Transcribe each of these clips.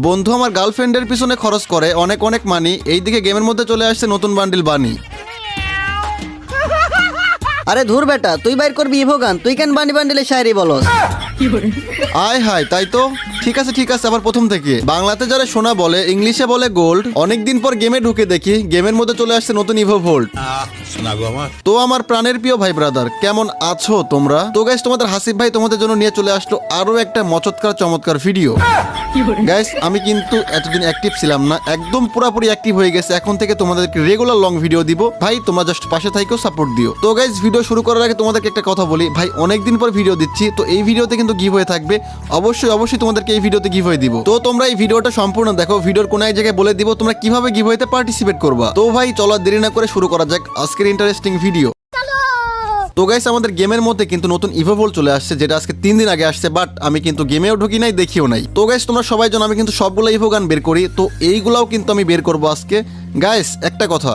বন্ধু আমার গার্লফ্রেন্ডের পিছনে খরচ করে অনেক অনেক মানি, এইদিকে গেমের মধ্যে চলে আসছে নতুন বান্ডিল বানি। আরে ধুর বেটা, তুই বাইর করবি ইভো গান, তুই কেন বান্ডিলে শায়রি বলস? আয় হায়, তাই তো। ঠিক আছে, আবার প্রথম থেকে। বাংলাতে যারা সোনা বলে, ইংলিশে বলে গোল্ড। অনেকদিন পর গেমে ঢুকে দেখি গেমের মধ্যে চলে আসছে নতুন ইভো ভোল্ট। তো আমার প্রাণের প্রিয় ভাই ব্রাদার, কেমন আছো তোমরা? তো গাইস, তোমাদের হাসিব ভাই তোমাদের জন্য নিয়ে চলে আসলো আরো একটা মচৎকার চমৎকার ভিডিও। গাইস, আমি কিন্তু এতদিন অ্যাক্টিভ ছিলাম না, একদম পুরোপুরি অ্যাক্টিভ হয়ে গেছে। এখন থেকে তোমাদেরকে রেগুলার লং ভিডিও দিব ভাই, তোমরা জাস্ট পাশে থাইকো, সাপোর্ট দিও। তো গাইস, ভিডিও শুরু করার আগে তোমাদেরকে একটা কথা বলি ভাই, অনেকদিন পর ভিডিও দিচ্ছি, তো এই ভিডিওতে কিন্তু গিভ হয়ে থাকবে। অবশ্যই তোমাদেরকে এই ভিডিওতে গিভ হয়ে দিব। তো তোমরা এই ভিডিওটা সম্পূর্ণ দেখো, ভিডিওর কোন এক জায়গায় বলে দিব তোমরা কিভাবে গিভ হইতে পার্টিসিপেট করবা। তো ভাই চলো দেরি না করে শুরু করা যাক আজকের ইন্টারেস্টিং ভিডিও। তো গাইস, আমাদের গেমের মধ্যে কিন্তু নতুন ইভো ভোল্ট চলে আসছে, যেটা আজকে 3 দিন আগে আসছে, বাট আমি কিন্তু গেমেও ঢুকি নাই, দেখিও নাই। তো গাইস, তোমরা সবাই জানো আমি কিন্তু সবগুলো ইভো গান বের করি, তো এইগুলাও কিন্তু আমি বের করবো আজকে। গাইস একটা কথা,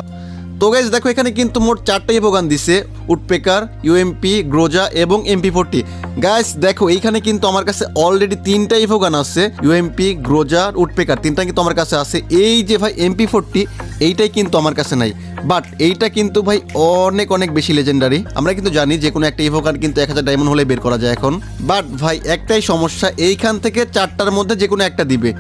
তো গাইস দেখো এখানে কিন্তু মোট 4টা ইভো গান দিছে, উডপেকার, ইউএমপি, গ্রোজা এবং MP40। গাইস দেখো এইখানে কিন্তু আমার কাছে অলরেডি 3টা ইভো গান আছে, ইউএমপি, গ্রোজা, উডপেকার, 3টা কিন্তু আমার কাছে আছে। এই যে ভাই MP40, এইটাই কিন্তু আমার কাছে নাই, বাট এইটা কিন্তু ভাই অনেক অনেক বেশি লেজেন্ডারি। আমরা কিন্তু জানি যে কোনো একটা ইভো গান কিন্তু 1000 ডায়মন্ড হলে বের করা যায় এখন, বাট ভাই একটাই সমস্যা, এইখান থেকে 4টার মধ্যে যে কোনো একটা দিবে।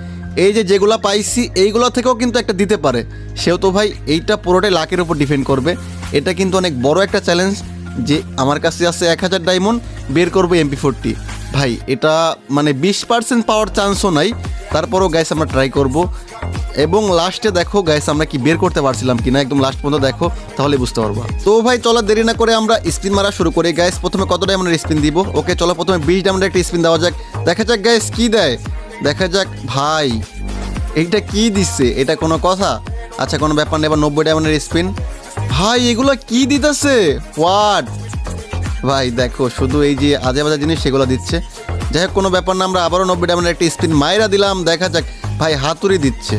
এই যে যেগুলা পাইছি এইগুলো থেকেও কিন্তু একটা দিতে পারে, সেও তো ভাই এইটা পুরোটাই লাকের উপর ডিপেন্ড করবে। এটা কিন্তু অনেক বড় একটা চ্যালেঞ্জ যে আমার কাছে আছে 1000 ডায়মন্ড, বের করবো MP40। ভাই এটা মানে 20% পাওয়ার চান্সও নাই, তারপরও গাইস আমরা ট্রাই করব। এবং লাস্টে দেখো গাইস আমরা কি বের করতে পারছিলাম কিনা, একদম লাস্ট পর্যন্ত দেখো, তাহলে বুঝতে পারবো। তো ভাই চলো দেরি না করে আমরা স্পিন মারা শুরু করি। গাইস প্রথমে কত ডায়মন্ডের স্পিন দিব? ওকে চলো প্রথমে 20 ডায়মন্ডের একটা স্পিন দেওয়া যাক, দেখা যাক গাইস কি দেয়, দেখা যাক। ভাই এইটা কি দিচ্ছে, এটা কোনো কথা? আচ্ছা কোনো ব্যাপার নেই, এবার 90 ডায়মন্ডের স্পিন। ভাই এগুলো কি দিতেছে, হোয়াট? ভাই দেখো শুধু এই যে আজে বাজে জিনিস সেগুলো দিচ্ছে। যাই হোক কোনো ব্যাপার না, আমরা আবারও 90 ডায়মন্ডের একটা স্পিন মাইরা দিলাম, দেখা যাক। ভাই হাতুড়ি দিচ্ছে,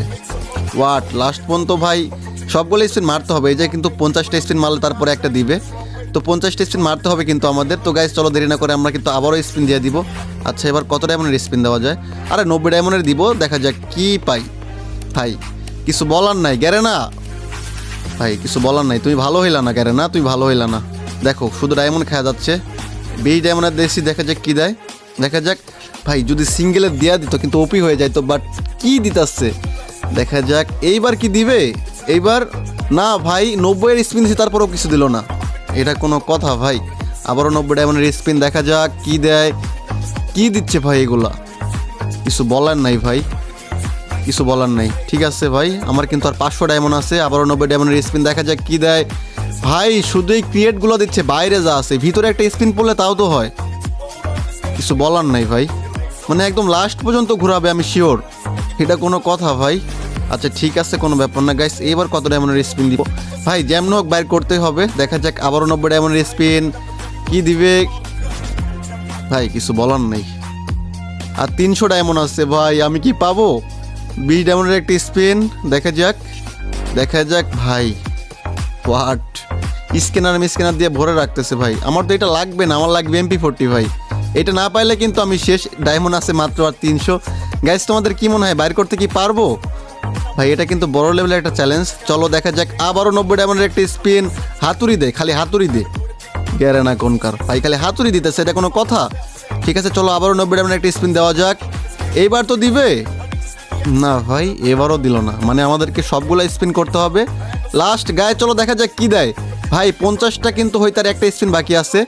হোয়াট? লাস্ট পর্যন্ত ভাই সবগুলো স্পিন মারতে হবে, এই যে কিন্তু 50টা স্পিন মারলে তারপরে একটা দিবে, তো 50টা স্পিন মারতে হবে কিন্তু আমাদের। তো গাইস চলো দেরি না করে আমরা কিন্তু আবারও স্পিন দিয়ে দিব। আচ্ছা এবার কত ডায়মন্ডের স্পিন দেওয়া যায়? আরে 90 ডায়মন্ডের দিব, দেখা যাক কি পাই। ভাই কিছু বলার নাই গ্যারেনা, ভাই কিছু বলার নাই, তুমি ভালো হইলা না গ্যারেনা, তুমি ভালো হইলা না। দেখো শুধু ডায়মন্ড খাওয়া যাচ্ছে, 20 ডায়মন্ডের দেশি, দেখা যাক কি দেয়, দেখা যাক। ভাই যদি সিঙ্গেলের দেওয়া দিত কিন্তু ওপি হয়ে যায় তো, বাট কি দিতাচ্ছে, দেখা যাক এইবার কি দিবে। এইবার না ভাই 90-এর স্পিন দিচ্ছে তারপরেও কিছু দিল না, এটা কোনো কথা? ভাই আবারও 90 ডায়মন্ডের স্পিন, দেখা যাক কি দেয়, কি দিচ্ছে ভাই এগুলা। কিছু বলার নাই ভাই, কিছু বলার নাই। ঠিক আছে ভাই, আমার কিন্তু আর 500 ডায়মন্ড আছে, আবারও 90 ডায়মন্ডের স্পিন, দেখা যাক কি দেয়। ভাই শুধু এই ক্রিয়েটগুলো দিচ্ছে, বাইরে যা আছে, ভিতরে একটা স্পিন পড়লে তাও তো হয়। কিছু বলার নাই ভাই, মানে একদম লাস্ট পর্যন্ত ঘুরাবে আমি শিওর, এটা কোনো কথা ভাই? আচ্ছা ঠিক আছে কোনো ব্যাপার না। গাইস এবার কত ডায়মন্ডের স্পিন দিব? ভাই যেমন হোক বাইর করতেই হবে, দেখা যাক আবারও 90 ডায়মন্ডের স্পিন, কি দিবে? ভাই কিছু বলার নেই, আর 300 ডায়মন্ড আছে ভাই, আমি কি পাবো? 20 ডায়মন্ডের একটা স্পিন, দেখা যাক, দেখা যাক। ভাই হোয়াট? স্ক্যানার দিয়ে ভরে রাখতেছে ভাই, আমার তো এটা লাগবে না, আমার লাগবে MP40 ভাই। এটা না পাইলে কিন্তু আমি শেষ, ডায়মন্ড আছে মাত্র আর 300। গাইস তোমাদের কি মনে হয় বাইর করতে কি পারবো? ভাই এটা কিন্তু বড় লেভেলের একটা চ্যালেঞ্জ, চলো দেখা যাক। আবারও 90 ডায়মন্ডের একটা স্পিন, হাতুড়ি দে, খালি হাতুড়ি দে, গেরে না কোনকার ভাই, খালি হাতুড়ি দিতেছে, এটা কোনো কথা? ঠিক আছে চলো আবারও 90 ডায়মন্ডের একটা স্পিন দেওয়া যাক, এইবার তো দিবে না ভাই, এবারও দিল না, মানে আমাদেরকে সবগুলো স্পিন করতে হবে লাস্ট। গায়ে চলো দেখা যাক কি দেয়। ভাই 50টা কিন্তু হয়তো আর একটা স্পিন বাকি আছে।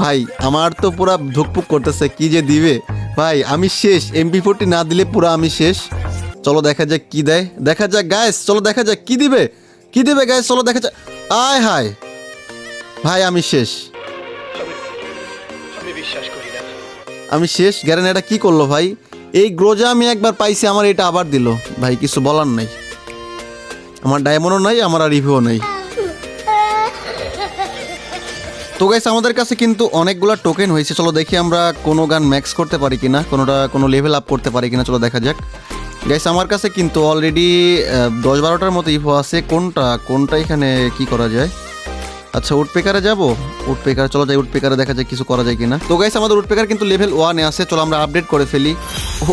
ভাই আমার তো পুরা ধুকপুক করতেছে, কি যে দিবে। ভাই আমি শেষ, MP40 না দিলে পুরা আমি শেষ। চলো দেখা যাক কি দেয়, দেখা যাক গাইস, চলো দেখা যাক কি দিবে, কি দিবে গাইস, চলো দেখা যাক। আয় হায় ভাই আমি শেষ, আমি শেষ। গ্যারেন এটা কি করলো ভাই? এই গ্রোজা আমি একবার পাইছি, আমার এটা আবার দিল। ভাই কিছু বলার নাই, আমার ডায়মন্ডও নাই, আমার আর রিভিউ নাই। তো গাইস আমাদের কাছে কিন্তু অনেকগুলা টোকেন হয়েছে, চলো দেখি আমরা কোনো গান ম্যাক্স করতে পারি কিনা, কোনোটা কোনো লেভেল আপ করতে পারি কিনা, চলো দেখা যাক। গাইস আমার কাছে কিন্তু অলরেডি 10-12টার মতো ইভো আছে, কোনটা এখানে কি করা যায়? আচ্ছা উড পেকারে যাবো, উড পেকার চলো যাই, উড পেকারে দেখা যায় কিছু করা যায় কিনা। তো গাইস আমাদের উড পেকার কিন্তু লেভেল 1 এ আছে, চলো আমরা আপডেট করে ফেলি।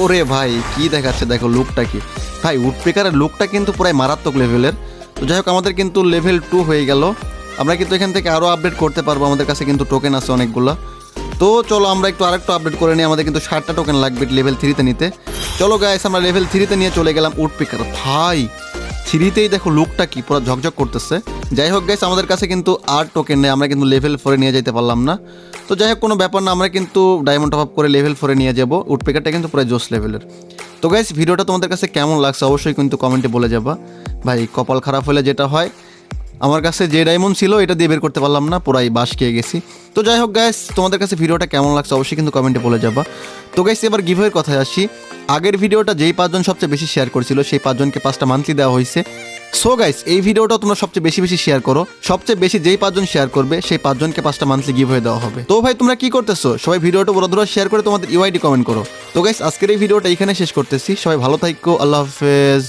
ওরে ভাই কি দেখাচ্ছে দেখো লুকটা কি, ভাই উড পেকারের লুকটা কিন্তু পুরাই মারাত্মক লেভেলের। তো যাই হোক আমাদের কিন্তু লেভেল 2 হয়ে গেল, আমরা কিন্তু এখান থেকে আরও আপডেট করতে পারবো, আমাদের কাছে কিন্তু টোকেন আছে অনেকগুলো। তো চলো আমরা একটু আরেকটু আপডেট করে নিই, আমাদের কিন্তু 60টা টোকেন লাগবে লেভেল 3-তে নিতে। চলো গাইস আমরা লেভেল 3-তে নিয়ে চলে গেলাম উড পেকার। ভাই 3-তেই দেখো লুকটা কি পুরো ঝকঝক করতেছে। যাই হোক গাইস আমাদের কাছে কিন্তু আর টোকেন নেই, আমরা কিন্তু লেভেল 4-এ নিয়ে যেতে পারলাম না। তো যাই হোক কোনো ব্যাপার না, আমরা কিন্তু ডায়মন্ড টপ আপ করে লেভেল 4-এ নিয়ে যাবো। উড পেকারটা কিন্তু পুরো জোস লেভেলের। তো গাইস ভিডিওটা তোমাদের কাছে কেমন লাগছে অবশ্যই কিন্তু কমেন্টে বলে যাবা। ভাই কপাল খারাপ হলে যেটা হয়, আমার কাছে যে ডায়মন্ড ছিল এটা দিয়ে বের করতে পারলাম না, পুরাই বাস খেয়ে গেছি। তো যাই হোক গাইস তোমাদের কাছে ভিডিওটা কেমন লাগছে অবশ্যই কিন্তু কমেন্টে বলে যাবা। তো গাইস এবার গিভওয়ের কথায় আসি। আগের ভিডিওটা যেই 5 জন সবচেয়ে বেশি শেয়ার করেছিল সেই 5 জনকে 5টা মান্থলি দেওয়া হয়েছে। সো গাইস এই ভিডিওটা তোমরা সবচেয়ে বেশি শেয়ার করো, সবচেয়ে বেশি যেই 5 জন শেয়ার করবে সেই 5 জনকে 5টা মান্থলি গিভওয়ে দেওয়া হবে। তো ভাই তোমরা কি করতেছো, সবাই ভিডিওটা বড় শেয়ার করে তোমাদের ইউআইডি কমেন্ট করো। তো গাইস আজকের এই ভিডিওটা এখানে শেষ করতেছি, সবাই ভালো থাকো, আল্লাহ হাফেজ।